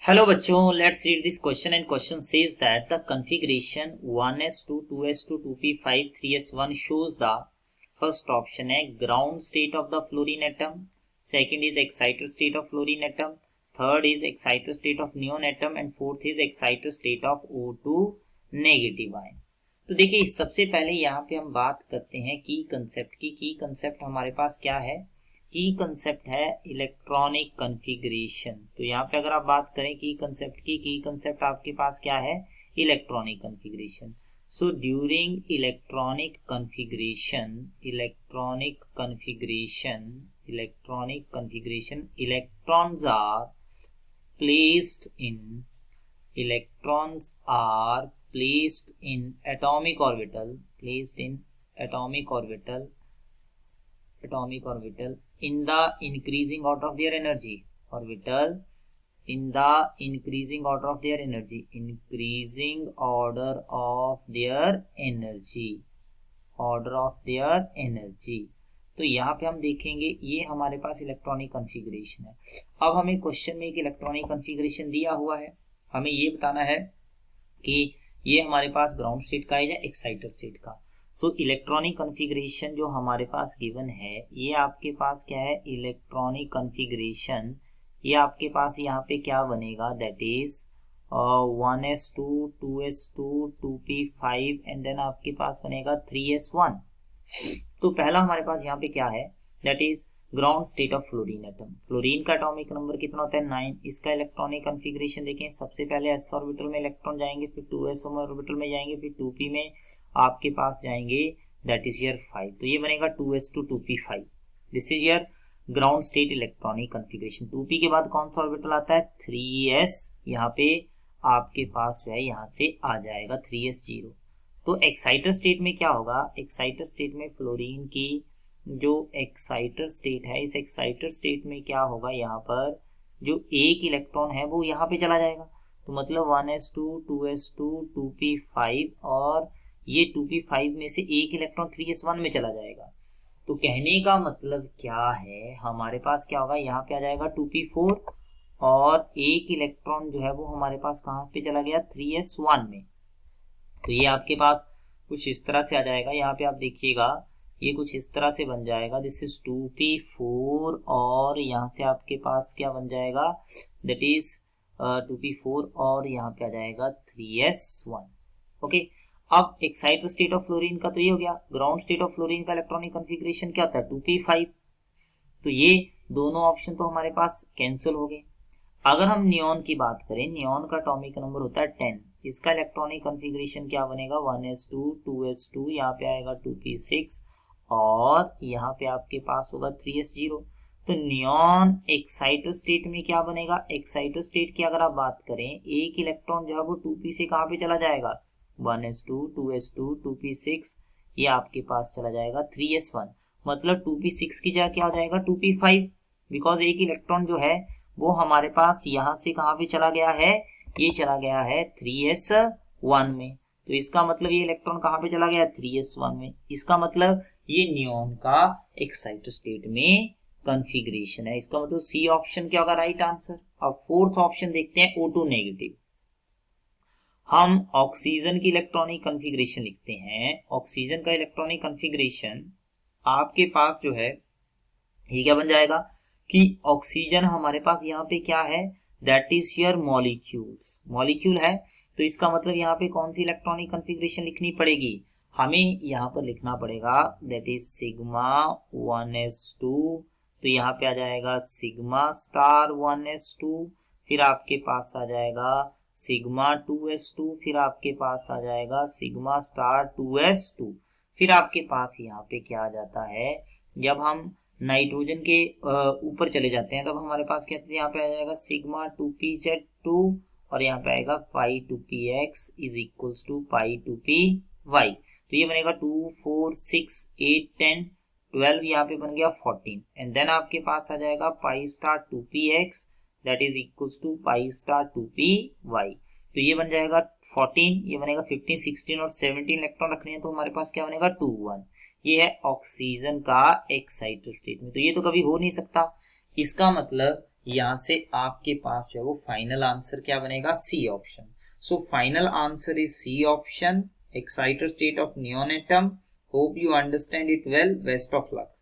Hello बच्चों, let's read this question and question says that the configuration 1s2 2s2 2p5 3s1 shows the first option है ground state of the fluorine atom, second is excited state of fluorine atom, third is excited state of neon atom and fourth is excited state of O2 negative ion. तो देखिए, सबसे पहले यहाँ पे हम बात करते हैं की कंसेप्ट की। की कंसेप्ट हमारे पास क्या है? की कंसेप्ट है इलेक्ट्रॉनिक कॉन्फ़िगरेशन। तो यहाँ पे अगर आप बात करें की कंसेप्ट आपके पास क्या है? Electronic configuration. So during electronic configuration electrons are placed in atomic orbital in the increasing order of their energy तो यहाँ पे हम देखेंगे ये हमारे पास इलेक्ट्रॉनिक कॉन्फ़िगरेशन है। अब हमें क्वेश्चन में एक इलेक्ट्रॉनिक कॉन्फ़िगरेशन दिया हुआ है, हमें ये बताना है कि ये हमारे पास ग्राउंड स्टेट का है या एक्साइटर स्टेट का। सो इलेक्ट्रॉनिक कॉन्फ़िगरेशन जो हमारे पास गिवन है, ये आपके पास क्या है? इलेक्ट्रॉनिक कॉन्फ़िगरेशन ये आपके पास यहाँ पे क्या बनेगा? That is 1s2 2s2 2p5 and then आपके पास बनेगा 3s1। तो पहला हमारे पास यहाँ पे क्या है? That is ground state of fluorine atom. Fluorine का एटॉमिक नंबर कितना होता है? 9। इसका इलेक्ट्रॉनिक कॉन्फ़िगरेशन देखें, सबसे पहले s ऑर्बिटल में इलेक्ट्रॉन जाएंगे, फिर 2s ऑर्बिटल में जाएंगे, फिर 2p में आपके पास जाएंगे, दैट इज योर 5। तो ये बनेगा 2s2 2p5। This is your ground state electronic configuration. 2p के बाद कौन सा ऑर्बिटल आता है? 3s। यहाँ पे आपके पास जो है यहाँ से आ जाएगा 3s0। तो एक्साइटर स्टेट में क्या होगा? एक्साइटर स्टेट में फ्लोरीन की जो एक्साइटर स्टेट है, इस एक्साइटर स्टेट में क्या होगा? यहाँ पर जो एक इलेक्ट्रॉन है वो यहाँ पे चला जाएगा। तो मतलब 1s2 2s2 2p5 और ये 2p5 में से एक इलेक्ट्रॉन 3s1 में चला जाएगा। तो कहने का मतलब क्या है? हमारे पास क्या होगा? यहाँ पे आ जाएगा 2p4 और एक इलेक्ट्रॉन जो है वो हमारे पास कहाँ पे चला गया? 3s1 में। तो ये आपके पास कुछ इस तरह से आ जाएगा। यहाँ पे आप देखिएगा, ये कुछ इस तरह से बन जाएगा, दिस इज 2p4 और यहाँ से आपके पास क्या बन जाएगा? दैट इज 2p4 और यहाँ पे आ जाएगा 3s1। ओके, अब एक्साइटर स्टेट ऑफ फ्लोरीन का तो ये हो गया। ग्राउंड स्टेट ऑफ फ्लोरीन का इलेक्ट्रॉनिक कॉन्फ़िगरेशन क्या होता है? 2p5। तो ये दोनों ऑप्शन तो हमारे पास कैंसिल हो गए। अगर हम नियोन की बात करें, नियोन का एटॉमिक नंबर होता है 10। इसका इलेक्ट्रॉनिक कॉन्फ़िगरेशन क्या बनेगा? 1s2 2s2, यहाँ पे आएगा 2p6 और यहाँ पे आपके पास होगा 3s0। तो नियोन एक्साइटर स्टेट में क्या बनेगा? एक्साइटर स्टेट की अगर आप बात करें, एक इलेक्ट्रॉन जो है वो 2p से कहाँ पे चला जाएगा? 1s2 2s2 2p6, ये आपके पास चला जाएगा 3s1। मतलब 2p6 की जगह क्या हो जाएगा? 2p5, बिकॉज एक इलेक्ट्रॉन जो है वो हमारे पास यहाँ से कहाँ पे चला गया है? ये चला गया है 3s1 में। तो इसका मतलब ये इलेक्ट्रॉन कहाँ पे चला गया? 3s1 में। इसका मतलब ये नियोन का एक्साइटर स्टेट में कॉन्फ़िगरेशन है। इसका मतलब सी ऑप्शन क्या होगा? Right answer. अब फोर्थ ऑप्शन देखते हैं, O2 नेगेटिव। हम ऑक्सीजन की इलेक्ट्रॉनिक कॉन्फ़िगरेशन लिखते हैं। ऑक्सीजन का इलेक्ट्रॉनिक कॉन्फ़िगरेशन आपके पास जो है ये क्या बन जाएगा कि ऑक्सीजन हमारे पास यहाँ पे क्या है? दैट इज योर मॉलिक्यूल है। तो इसका मतलब यहाँ पे कौन सी इलेक्ट्रॉनिक कॉन्फ़िगरेशन लिखनी पड़ेगी? हमें यहाँ पर लिखना पड़ेगा दैट इज सिग्मा 1s2। तो यहाँ पे आ जाएगा सिग्मा स्टार 1s2, फिर आपके पास आ जाएगा सिग्मा 2s2, फिर आपके पास आ जाएगा सिग्मा स्टार 2s2। फिर आपके पास यहाँ पे क्या आ जाता है? जब हम नाइट्रोजन के ऊपर चले जाते हैं तब हमारे पास क्या है? यहाँ पे आ जाएगा सिग्मा 2pz2 और यहाँ पे आएगा pi 2px is equals to pi 2py। तो ये बनेगा 2 4 6 8 10 12, यहाँ पे बन गया 14 एंड देन आपके पास आ जाएगा pi star 2px that is equals to pi star 2py। तो ये बन जाएगा 14, ये बनेगा 15 16 और 17 इलेक्ट्रॉन रखने हैं तो हमारे पास क्या बनेगा? 2 1। ये है ऑक्सीजन का एक्साइटर स्टेट में। तो ये तो कभी हो नहीं सकता। इसका मतलब यहाँ से आपके पास जो है वो फाइनल आंसर क्या बनेगा, C option. So final answer is C option, excited state of neon atom. Hope you understand it well, best of luck.